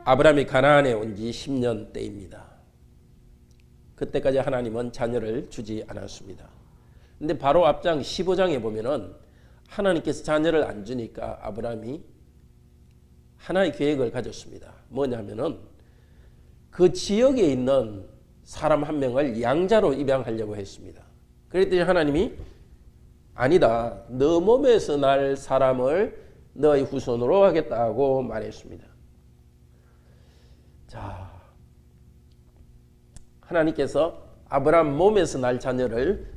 아브라함이 가나안에 온 지 10년 때입니다. 그때까지 하나님은 자녀를 주지 않았습니다. 근데 바로 앞장 15장에 보면은 하나님께서 자녀를 안 주니까 아브라함이 하나의 계획을 가졌습니다. 뭐냐면은 그 지역에 있는 사람 한 명을 양자로 입양하려고 했습니다. 그랬더니 하나님이 아니다. 너 몸에서 날 사람을 너의 후손으로 하겠다고 말했습니다. 자, 하나님께서 아브라함 몸에서 날 자녀를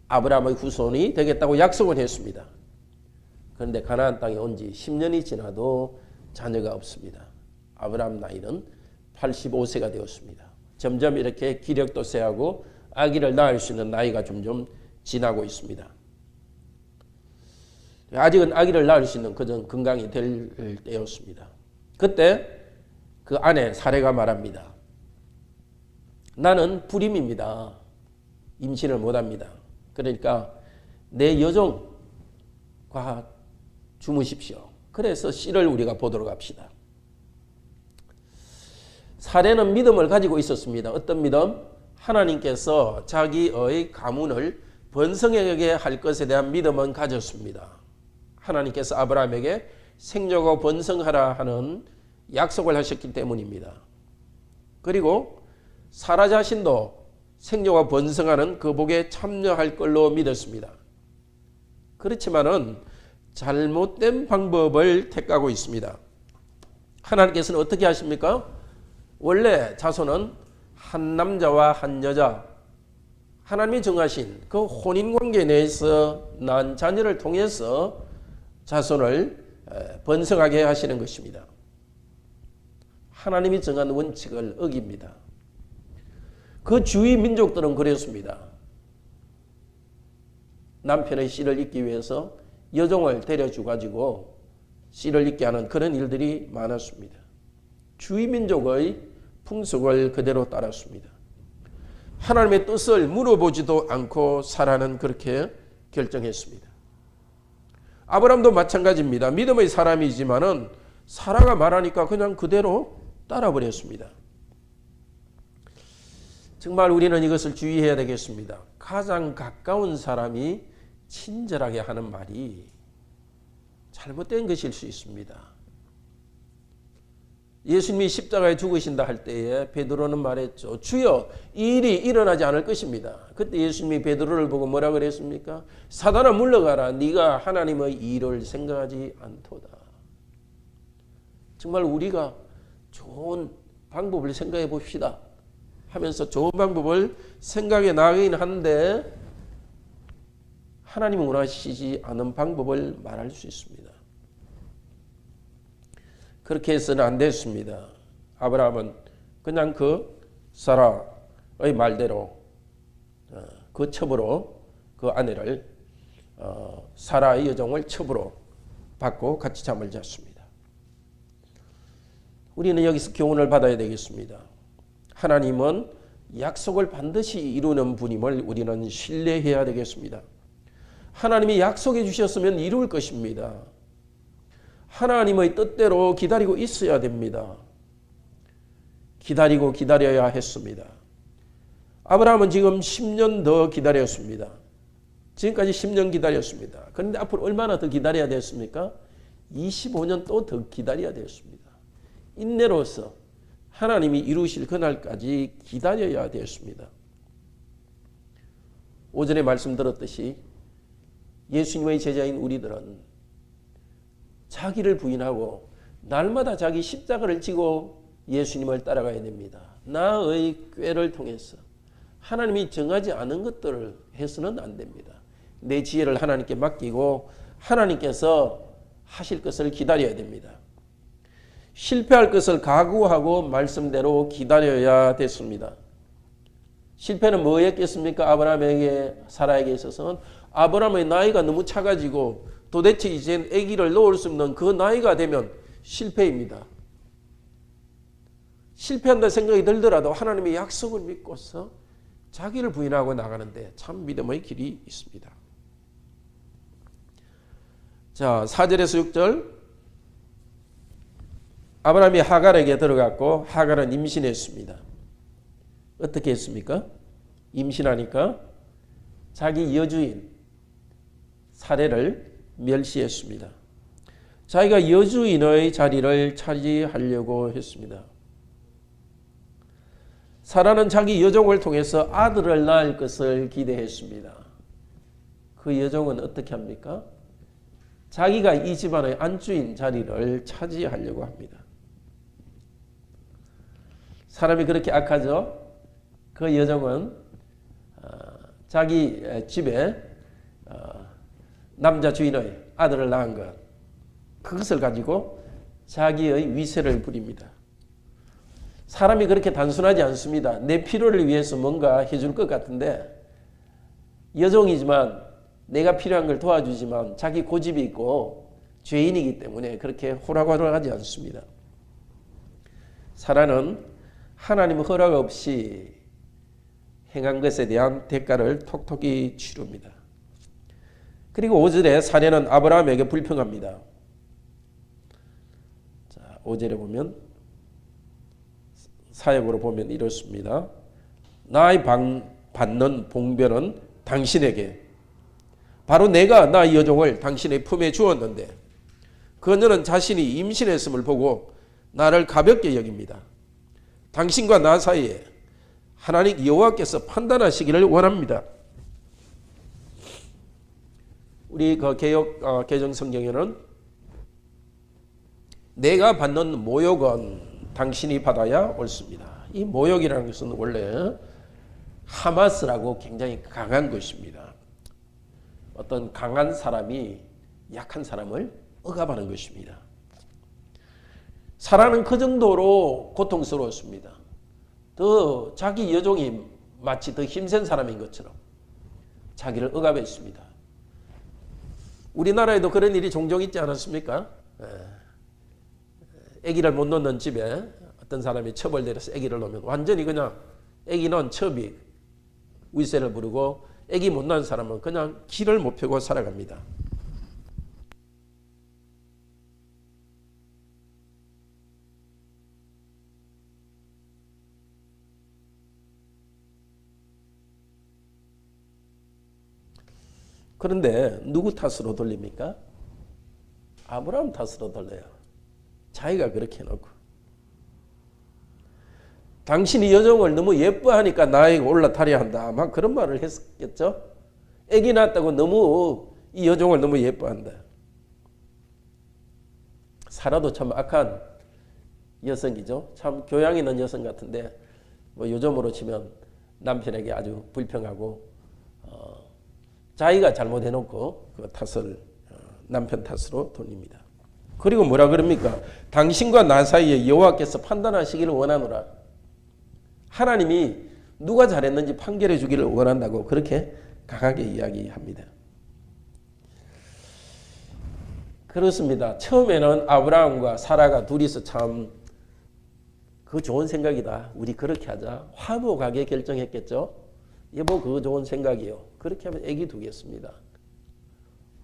아브라함의 후손이 되겠다고 약속을 했습니다. 그런데 가나안 땅에 온 지 10년이 지나도 자녀가 없습니다. 아브라함 나이는 85세가 되었습니다. 점점 이렇게 기력도 쇠하고 아기를 낳을 수 있는 나이가 점점 지나고 있습니다. 아직은 아기를 낳을 수 있는 그런 건강이 될 때였습니다. 그때 그 아내 사레가 말합니다. 나는 불임입니다. 임신을 못합니다. 그러니까 내 여종과 주무십시오. 그래서 씨를 우리가 보도록 합시다. 사레는 믿음을 가지고 있었습니다. 어떤 믿음? 하나님께서 자기의 가문을 번성하게 할 것에 대한 믿음은 가졌습니다. 하나님께서 아브라함에게 생육하고 번성하라 하는 약속을 하셨기 때문입니다. 그리고 사라 자신도 생육하고 번성하는 그 복에 참여할 걸로 믿었습니다. 그렇지만은 잘못된 방법을 택하고 있습니다. 하나님께서는 어떻게 하십니까? 원래 자손은 한 남자와 한 여자, 하나님이 정하신 그 혼인관계 내에서 난 자녀를 통해서 자손을 번성하게 하시는 것입니다. 하나님이 정한 원칙을 어깁니다. 그 주위 민족들은 그랬습니다. 남편의 씨를 잇기 위해서 여종을 데려주 가지고 씨를 잇게 하는 그런 일들이 많았습니다. 주위 민족의 풍속을 그대로 따랐습니다. 하나님의 뜻을 물어보지도 않고 사라는 그렇게 결정했습니다. 아브라함도 마찬가지입니다. 믿음의 사람이지만은 사라가 말하니까 그냥 그대로 따라버렸습니다. 정말 우리는 이것을 주의해야 되겠습니다. 가장 가까운 사람이 친절하게 하는 말이 잘못된 것일 수 있습니다. 예수님이 십자가에 죽으신다 할 때에 베드로는 말했죠. 주여, 이 일이 일어나지 않을 것입니다. 그때 예수님이 베드로를 보고 뭐라 그랬습니까? 사단아 물러가라. 네가 하나님의 일을 생각하지 않도다. 정말 우리가 좋은 방법을 생각해 봅시다 하면서 좋은 방법을 생각해 나가긴 하는데 하나님이 원하시지 않은 방법을 말할 수 있습니다. 그렇게 해서는 안 됐습니다. 아브라함은 그냥 그 사라의 말대로 그 첩으로 그 아내를 사라의 여종을 첩으로 받고 같이 잠을 잤습니다. 우리는 여기서 교훈을 받아야 되겠습니다. 하나님은 약속을 반드시 이루는 분임을 우리는 신뢰해야 되겠습니다. 하나님이 약속해 주셨으면 이룰 것입니다. 하나님의 뜻대로 기다리고 있어야 됩니다. 기다리고 기다려야 했습니다. 아브라함은 지금 10년 더 기다렸습니다. 지금까지 10년 기다렸습니다. 그런데 앞으로 얼마나 더 기다려야 됐습니까? 25년 또 더 기다려야 됐습니다. 인내로서 하나님이 이루실 그날까지 기다려야 됐습니다. 오전에 말씀드렸듯이 예수님의 제자인 우리들은 자기를 부인하고 날마다 자기 십자가를 지고 예수님을 따라가야 됩니다. 나의 꾀를 통해서 하나님이 정하지 않은 것들을 해서는 안 됩니다. 내 지혜를 하나님께 맡기고 하나님께서 하실 것을 기다려야 됩니다. 실패할 것을 각오하고 말씀대로 기다려야 됐습니다. 실패는 뭐였겠습니까? 아브라함에게 사라에게 있어서는 아브라함의 나이가 너무 차가지고 도대체 이젠 아기를 놓을 수 없는 그 나이가 되면 실패입니다. 실패한다 생각이 들더라도 하나님의 약속을 믿고서 자기를 부인하고 나가는데 참 믿음의 길이 있습니다. 자, 4절에서 6절 아브라함이 하갈에게 들어갔고 하갈은 임신했습니다. 어떻게 했습니까? 임신하니까 자기 여주인 사례를 멸시했습니다. 자기가 여주인의 자리를 차지하려고 했습니다. 사라는 자기 여종을 통해서 아들을 낳을 것을 기대했습니다. 그 여종은 어떻게 합니까? 자기가 이 집안의 안주인 자리를 차지하려고 합니다. 사람이 그렇게 악하죠? 그 여종은 자기 집에 남자 주인의 아들을 낳은 것, 그것을 가지고 자기의 위세를 부립니다. 사람이 그렇게 단순하지 않습니다. 내 필요를 위해서 뭔가 해줄 것 같은데 여종이지만 내가 필요한 걸 도와주지만 자기 고집이 있고 죄인이기 때문에 그렇게 호락호락하지 않습니다. 사라는 하나님의 허락 없이 행한 것에 대한 대가를 톡톡히 치릅니다. 그리고 5절에 사례는 아브라함에게 불평합니다. 자, 5절에 보면 사역으로 보면 이렇습니다. 나의 받는 봉변은 당신에게, 바로 내가 나의 여종을 당신의 품에 주었는데 그녀는 자신이 임신했음을 보고 나를 가볍게 여깁니다. 당신과 나 사이에 하나님 여호와께서 판단하시기를 원합니다. 우리 그 개역 개정 성경에는 내가 받는 모욕은 당신이 받아야 옳습니다. 이 모욕이라는 것은 원래 하마스라고 굉장히 강한 것입니다. 어떤 강한 사람이 약한 사람을 억압하는 것입니다. 사라는 그 정도로 고통스러웠습니다. 더 자기 여종이 마치 더 힘센 사람인 것처럼 자기를 억압했습니다. 우리나라에도 그런 일이 종종 있지 않았습니까? 아기를 못 놓는 집에 어떤 사람이 첩을 내려서 아기를 놓으면 완전히 그냥 아기 낳은 첩이 위세를 부르고 아기 못 낳은 사람은 그냥 길을 못 펴고 살아갑니다. 그런데 누구 탓으로 돌립니까? 아브라함 탓으로 돌려요. 자기가 그렇게 해놓고. 당신이 여종을 너무 예뻐하니까 나에게 올라타려 한다. 막 그런 말을 했겠죠. 애기 낳았다고 너무 이 여종을 너무 예뻐한다. 사라도 참 악한 여성이죠. 참 교양 있는 여성 같은데 뭐 요즘으로 치면 남편에게 아주 불평하고 자기가 잘못해놓고 그 탓을 남편 탓으로 돌립니다. 그리고 뭐라 그럽니까? 당신과 나 사이에 여호와께서 판단하시기를 원하노라. 하나님이 누가 잘했는지 판결해 주기를 원한다고 그렇게 강하게 이야기합니다. 그렇습니다. 처음에는 아브라함과 사라가 둘이서 참 그 좋은 생각이다. 우리 그렇게 하자. 화목하게 결정했겠죠. 여보 그거 좋은 생각이요. 그렇게 하면 애기 두겠습니다.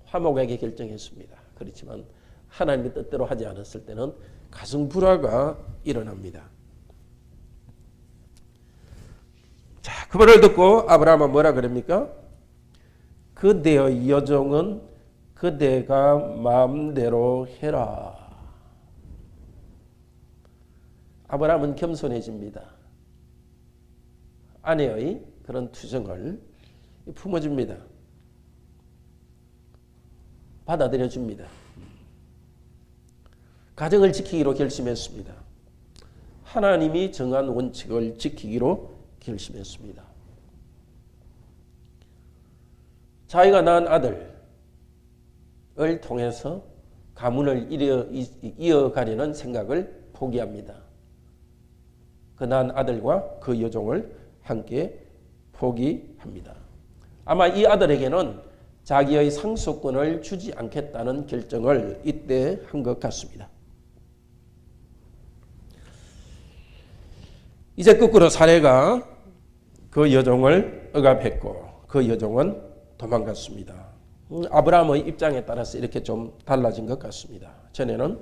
화목하게 결정했습니다. 그렇지만 하나님의 뜻대로 하지 않았을 때는 가슴불화가 일어납니다. 자, 그 말을 듣고 아브라함은 뭐라 그럽니까? 그대의 여종은 그대가 마음대로 해라. 아브라함은 겸손해집니다. 아내의 그런 투정을 품어줍니다. 받아들여줍니다. 가정을 지키기로 결심했습니다. 하나님이 정한 원칙을 지키기로 결심했습니다. 자기가 낳은 아들을 통해서 가문을 이어가려는 생각을 포기합니다. 그 낳은 아들과 그 여종을 함께 포기합니다. 아마 이 아들에게는 자기의 상속권을 주지 않겠다는 결정을 이때 한 것 같습니다. 이제 거꾸로 사례가 그 여종을 억압했고 그 여종은 도망갔습니다. 아브라함의 입장에 따라서 이렇게 좀 달라진 것 같습니다. 전에는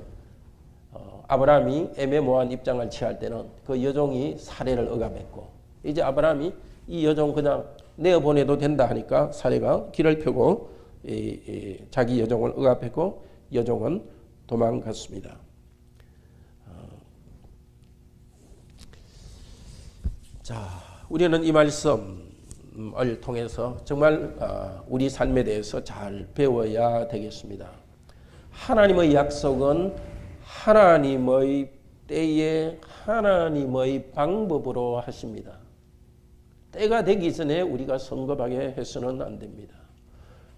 아브라함이 애매모호한 입장을 취할 때는 그 여종이 사례를 억압했고, 이제 아브라함이 이 여종 그냥 내어보내도 된다 하니까 사례가 길을 펴고 자기 여종을 억압했고 여종은 도망갔습니다. 자, 우리는 이 말씀을 통해서 정말 우리 삶에 대해서 잘 배워야 되겠습니다. 하나님의 약속은 하나님의 때에 하나님의 방법으로 하십니다. 때가 되기 전에 우리가 성급하게 해서는 안 됩니다.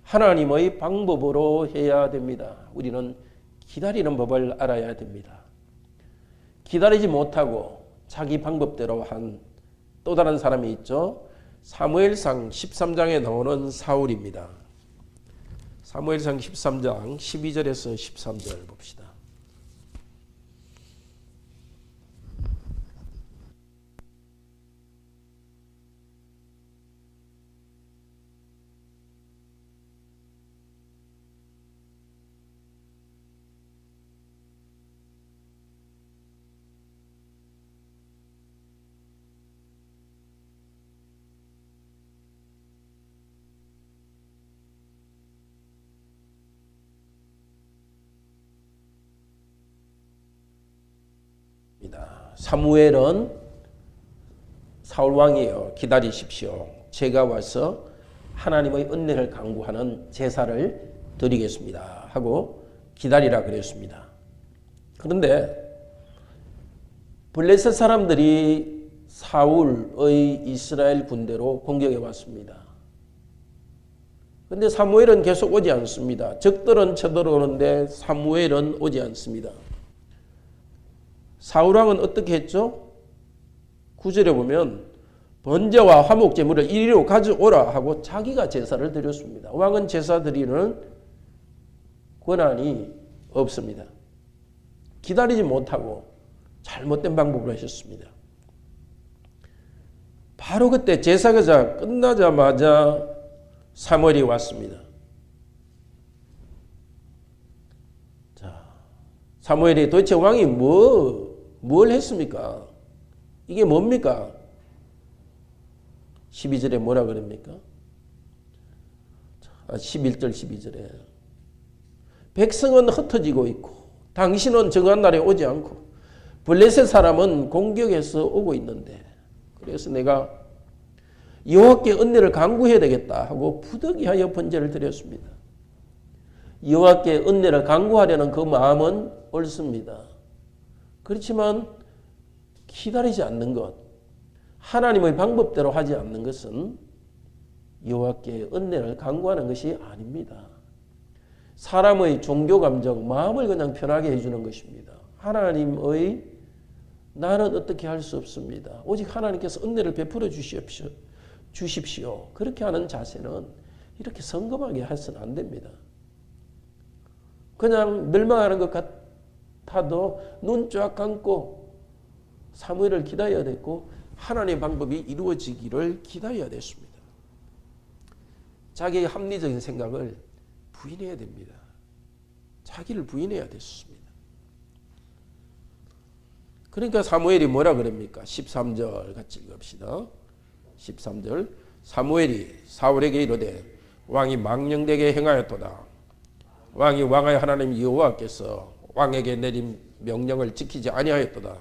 하나님의 방법으로 해야 됩니다. 우리는 기다리는 법을 알아야 됩니다. 기다리지 못하고 자기 방법대로 한 또 다른 사람이 있죠. 사무엘상 13장에 나오는 사울입니다. 사무엘상 13장 12절에서 13절 봅시다. 사무엘은 사울 왕이여 기다리십시오. 제가 와서 하나님의 은혜를 간구하는 제사를 드리겠습니다 하고 기다리라 그랬습니다. 그런데 블레셋 사람들이 사울의 이스라엘 군대로 공격해 왔습니다. 그런데 사무엘은 계속 오지 않습니다. 적들은 쳐들어오는데 사무엘은 오지 않습니다. 사울왕은 어떻게 했죠? 9절에 보면 번제와 화목제물을 이리로 가져오라 하고 자기가 제사를 드렸습니다. 왕은 제사 드리는 권한이 없습니다. 기다리지 못하고 잘못된 방법으로 하셨습니다. 바로 그때 제사가 끝나자마자 사무엘이 왔습니다. 자, 사무엘이 도대체 왕이 뭘 했습니까? 이게 뭡니까? 12절에 뭐라 그럽니까? 11절 12절에 백성은 흩어지고 있고 당신은 정한 날에 오지 않고 블레셋 사람은 공격해서 오고 있는데 그래서 내가 여호와께 은혜를 간구해야 되겠다 하고 부득이하여 번제를 드렸습니다. 여호와께 은혜를 간구하려는 그 마음은 옳습니다. 그렇지만 기다리지 않는 것, 하나님의 방법대로 하지 않는 것은 여호와께 은혜를 간구하는 것이 아닙니다. 사람의 종교 감정, 마음을 그냥 편하게 해주는 것입니다. 하나님의 나는 어떻게 할 수 없습니다. 오직 하나님께서 은혜를 베풀어 주십시오. 그렇게 하는 자세는 이렇게 성급하게 해서는 안 됩니다. 그냥 멸망하는 것 같아도 눈 쫙 감고 사무엘을 기다려야 됐고 하나님의 방법이 이루어지기를 기다려야 됐습니다. 자기의 합리적인 생각을 부인해야 됩니다. 자기를 부인해야 됐습니다. 그러니까 사무엘이 뭐라 그럽니까? 13절 같이 읽읍시다. 13절 사무엘이 사울에게 이르되 왕이 망령되게 행하였도다. 왕이 왕의 하나님 여호와께서 왕에게 내린 명령을 지키지 아니하였도다.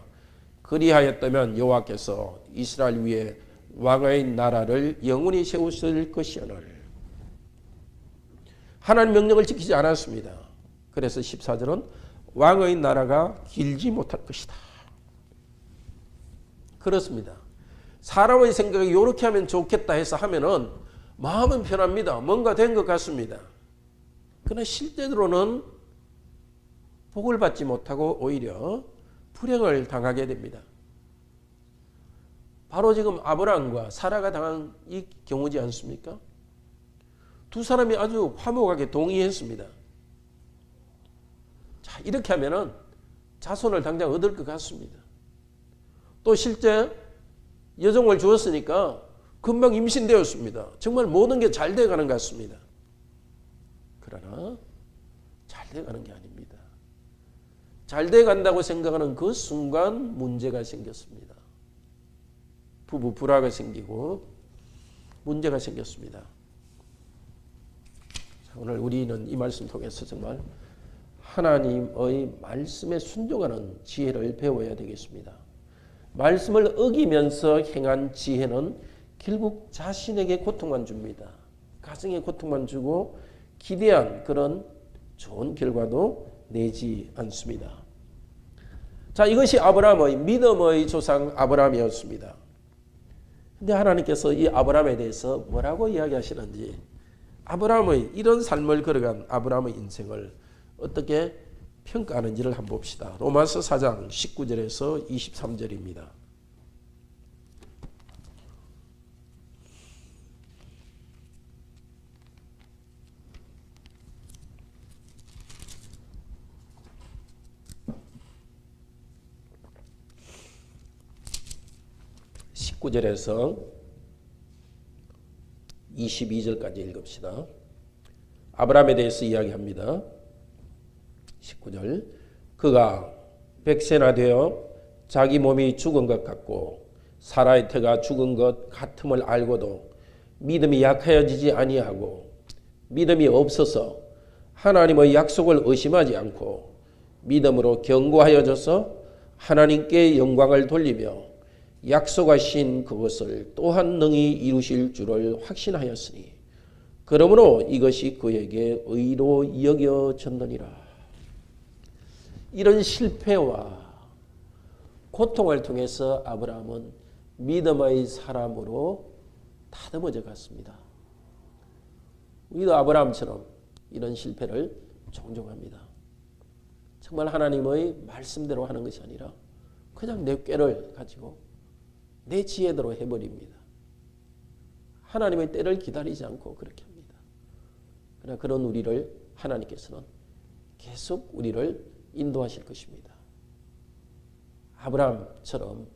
그리하였다면 여호와께서 이스라엘 위에 왕의 나라를 영원히 세우실 것이오늘. 하나님 명령을 지키지 않았습니다. 그래서 14절은 왕의 나라가 길지 못할 것이다. 그렇습니다. 사람의 생각이 이렇게 하면 좋겠다 해서 하면은 마음은 편합니다. 뭔가 된 것 같습니다. 그러나 실제로는 복을 받지 못하고 오히려 불행을 당하게 됩니다. 바로 지금 아브라함과 사라가 당한 이 경우지 않습니까? 두 사람이 아주 화목하게 동의했습니다. 자, 이렇게 하면은 자손을 당장 얻을 것 같습니다. 또 실제 여종을 주었으니까 금방 임신되었습니다. 정말 모든 게 잘 돼가는 것 같습니다. 그러나 잘 돼가는 게 아닙니다. 잘 돼 간다고 생각하는 그 순간 문제가 생겼습니다. 부부 불화가 생기고 문제가 생겼습니다. 오늘 우리는 이 말씀 통해서 정말 하나님의 말씀에 순종하는 지혜를 배워야 되겠습니다. 말씀을 어기면서 행한 지혜는 결국 자신에게 고통만 줍니다. 가정에 고통만 주고 기대한 그런 좋은 결과도 내지 않습니다. 자, 이것이 아브라함의 믿음의 조상 아브라함이었습니다. 근데 하나님께서 이 아브라함에 대해서 뭐라고 이야기하시는지, 아브라함의 이런 삶을 걸어간 아브라함의 인생을 어떻게 평가하는지를 한번 봅시다. 로마서 4장 19절에서 23절입니다. (19절에서) 22절까지 읽읍시다. 아브라함에 대해서 이야기합니다. 19절. 그가 백세나 되어 자기 몸이 죽은 것 같고 사라의 태가 죽은 것 같음을 알고도 믿음이 약하여지지 아니하고 믿음이 없어서 하나님의 약속을 의심하지 않고 믿음으로 견고하여져서 하나님께 영광을 돌리며 약속하신 그것을 또한 능히 이루실 줄을 확신하였으니 그러므로 이것이 그에게 의로 여겨졌느니라. 이런 실패와 고통을 통해서 아브라함은 믿음의 사람으로 다듬어져 갔습니다. 우리도 아브라함처럼 이런 실패를 종종 합니다. 정말 하나님의 말씀대로 하는 것이 아니라 그냥 내 꾀를 가지고 내 지혜대로 해버립니다. 하나님의 때를 기다리지 않고 그렇게 합니다. 그러나 그런 우리를 하나님께서는 계속 우리를 인도하실 것입니다. 아브라함처럼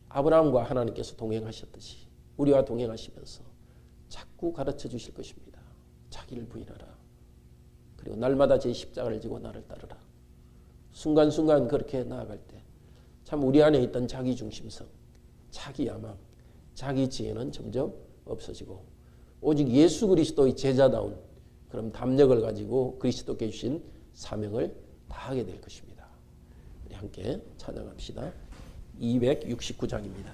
아브라함과 하나님께서 동행하셨듯이 우리와 동행하시면서 자꾸 가르쳐 주실 것입니다. 자기를 부인하라. 그리고 날마다 제 십자가를 지고 나를 따르라. 순간순간 그렇게 나아갈 때 참 우리 안에 있던 자기 중심성, 자기 야망, 자기 지혜는 점점 없어지고 오직 예수 그리스도의 제자다운 그런 담력을 가지고 그리스도께 주신 사명을 다하게 될 것입니다. 우리 함께 찬양합시다. 269장입니다.